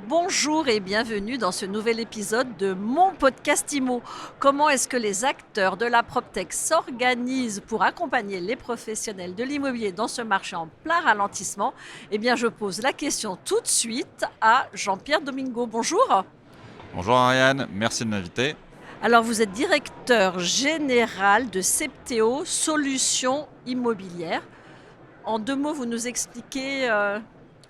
Bonjour et bienvenue dans ce nouvel épisode de mon podcast IMO. Comment est-ce que les acteurs de la PropTech s'organisent pour accompagner les professionnels de l'immobilier dans ce marché en plein ralentissement? Eh bien, je pose la question tout de suite à Jean-Pierre Domingo. Bonjour. Bonjour Ariane, merci de m'inviter. Alors, vous êtes directeur général de Septéo Solutions Immobilières. En deux mots, vous nous expliquez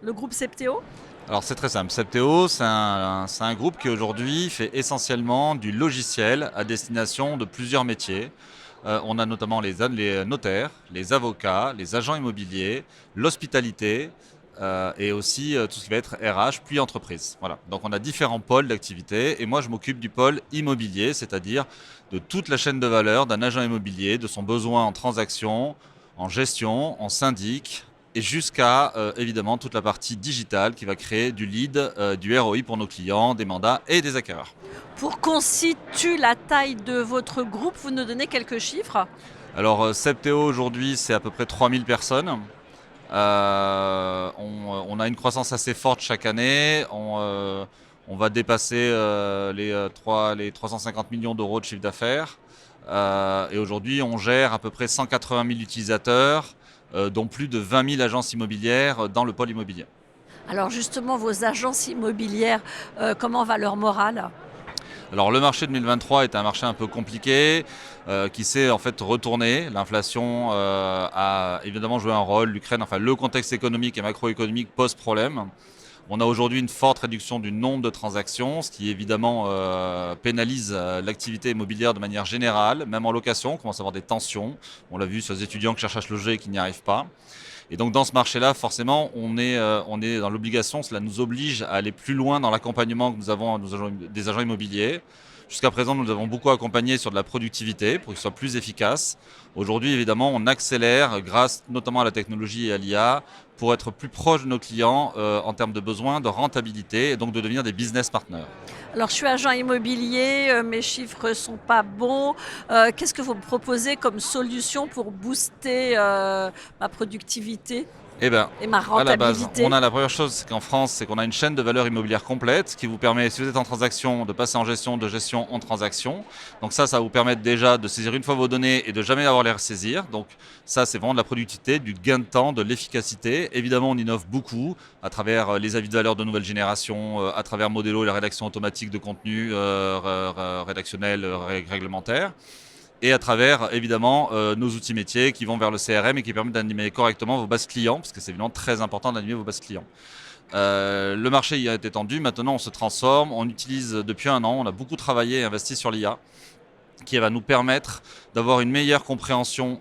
le groupe Septéo? Alors c'est très simple, Septéo c'est un groupe qui aujourd'hui fait essentiellement du logiciel à destination de plusieurs métiers. On a notamment les notaires, les avocats, les agents immobiliers, l'hospitalité et aussi tout ce qui va être RH puis entreprise. Voilà. Donc on a différents pôles d'activité et moi je m'occupe du pôle immobilier, c'est-à-dire de toute la chaîne de valeur d'un agent immobilier, de son besoin en transaction, en gestion, en syndic, et jusqu'à évidemment toute la partie digitale qui va créer du lead, du ROI pour nos clients, des mandats et des acquéreurs. Pour qu'on situe la taille de votre groupe, vous nous donnez quelques chiffres? Alors Septéo aujourd'hui c'est à peu près 3000 personnes. On a une croissance assez forte chaque année. On va dépasser les 350 millions d'euros de chiffre d'affaires. Et aujourd'hui on gère à peu près 180 000 utilisateurs, dont plus de 20 000 agences immobilières dans le pôle immobilier. Alors justement, vos agences immobilières, comment va leur morale? Alors le marché 2023 est un marché un peu compliqué, qui s'est en fait retourné. L'inflation a évidemment joué un rôle, l'Ukraine, enfin le contexte économique et macroéconomique pose problème. On a aujourd'hui une forte réduction du nombre de transactions, ce qui évidemment pénalise l'activité immobilière de manière générale, même en location, on commence à avoir des tensions. On l'a vu sur les étudiants qui cherchent à se loger et qui n'y arrivent pas. Et donc dans ce marché-là, forcément, on est dans l'obligation, cela nous oblige à aller plus loin dans l'accompagnement que nous avons des agents immobiliers. Jusqu'à présent, nous avons beaucoup accompagné sur de la productivité pour qu'ils soient plus efficaces. Aujourd'hui, évidemment, on accélère grâce notamment à la technologie et à l'IA pour être plus proche de nos clients en termes de besoins, de rentabilité et donc de devenir des business partners. Alors je suis agent immobilier, mes chiffres sont pas bons. Qu'est-ce que vous me proposez comme solution pour booster ma productivité Eh bien, et ma à la base, rentabilité? la première chose c'est qu'en France, c'est qu'on a une chaîne de valeur immobilière complète qui vous permet, si vous êtes en transaction, de passer en gestion, de gestion en transaction. Donc ça va vous permettre déjà de saisir une fois vos données et de jamais avoir les ressaisir. Donc ça, c'est vraiment de la productivité, du gain de temps, de l'efficacité. Évidemment, on innove beaucoup à travers les avis de valeur de nouvelle génération, à travers Modelo et la rédaction automatique de contenu rédactionnel, réglementaire. Et à travers, évidemment, nos outils métiers qui vont vers le CRM et qui permettent d'animer correctement vos bases clients, parce que c'est évidemment très important d'animer vos bases clients. Le marché y a été tendu, maintenant on se transforme, on utilise depuis un an, on a beaucoup travaillé et investi sur l'IA, qui va nous permettre d'avoir une meilleure compréhension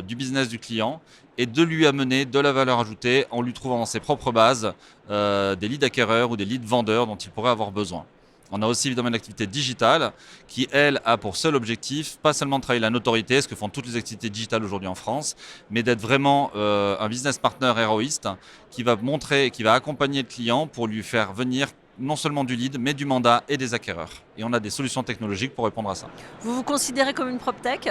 du business du client et de lui amener de la valeur ajoutée en lui trouvant dans ses propres bases des leads acquéreurs ou des leads vendeurs dont il pourrait avoir besoin. On a aussi évidemment une activité digitale qui, elle, a pour seul objectif, pas seulement de travailler la notoriété, ce que font toutes les activités digitales aujourd'hui en France, mais d'être vraiment un business partner héroïste qui va montrer, qui va accompagner le client pour lui faire venir non seulement du lead, mais du mandat et des acquéreurs. Et on a des solutions technologiques pour répondre à ça. Vous vous considérez comme une PropTech?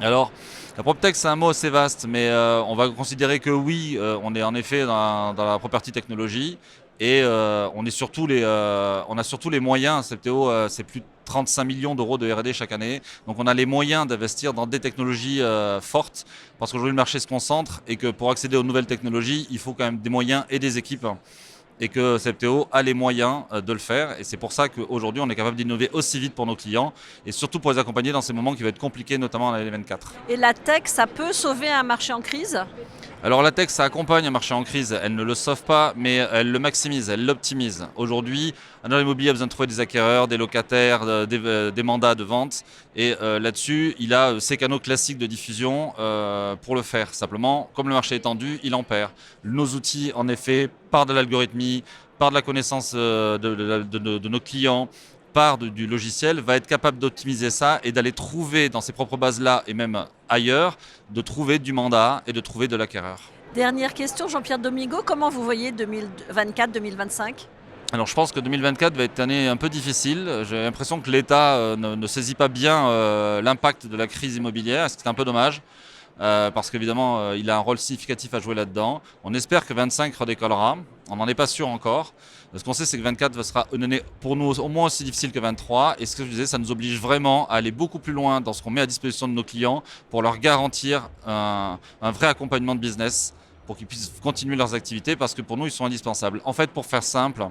Alors, la PropTech, c'est un mot assez vaste, mais on va considérer que oui, on est en effet dans la property technologie. Et on a surtout les moyens. Septéo, c'est plus de 35 millions d'euros de R&D chaque année. Donc on a les moyens d'investir dans des technologies fortes. Parce qu'aujourd'hui le marché se concentre et que pour accéder aux nouvelles technologies, il faut quand même des moyens et des équipes. Et que Septéo a les moyens de le faire. Et c'est pour ça qu'aujourd'hui on est capable d'innover aussi vite pour nos clients. Et surtout pour les accompagner dans ces moments qui vont être compliqués, notamment en 2024. Et la tech, ça peut sauver un marché en crise? Alors la tech, ça accompagne un marché en crise, elle ne le sauve pas, mais elle le maximise, elle l'optimise. Aujourd'hui, un agent immobilier a besoin de trouver des acquéreurs, des locataires, des mandats de vente. Et là-dessus, il a ses canaux classiques de diffusion pour le faire. Simplement, comme le marché est tendu, il en perd. Nos outils, en effet, par de l'algorithmie, par de la connaissance de nos clients, part du logiciel, va être capable d'optimiser ça et d'aller trouver dans ses propres bases-là et même ailleurs, de trouver du mandat et de trouver de l'acquéreur. Dernière question, Jean-Pierre Domingo, comment vous voyez 2024-2025? Alors je pense que 2024 va être une année un peu difficile. J'ai l'impression que l'État ne saisit pas bien l'impact de la crise immobilière, ce qui est un peu dommage. parce qu'évidemment, il a un rôle significatif à jouer là-dedans. On espère que 25 redécollera. On n'en est pas sûr encore. Ce qu'on sait, c'est que 24 sera une année pour nous au moins aussi difficile que 23. Et ce que je disais, ça nous oblige vraiment à aller beaucoup plus loin dans ce qu'on met à disposition de nos clients pour leur garantir un vrai accompagnement de business pour qu'ils puissent continuer leurs activités parce que pour nous, ils sont indispensables. En fait, pour faire simple,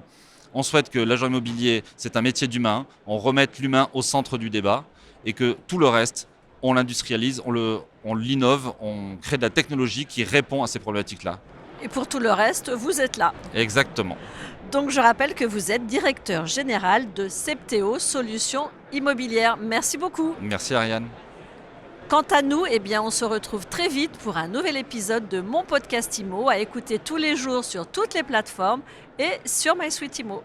on souhaite que l'agent immobilier, c'est un métier d'humain, on remette l'humain au centre du débat et que tout le reste, on l'industrialise, on l'innove, on crée de la technologie qui répond à ces problématiques-là. Et pour tout le reste, vous êtes là. Exactement. Donc je rappelle que vous êtes directeur général de Septéo Solutions Immobilières. Merci beaucoup. Merci Ariane. Quant à nous, on se retrouve très vite pour un nouvel épisode de mon podcast Imo à écouter tous les jours sur toutes les plateformes et sur MySuite Imo.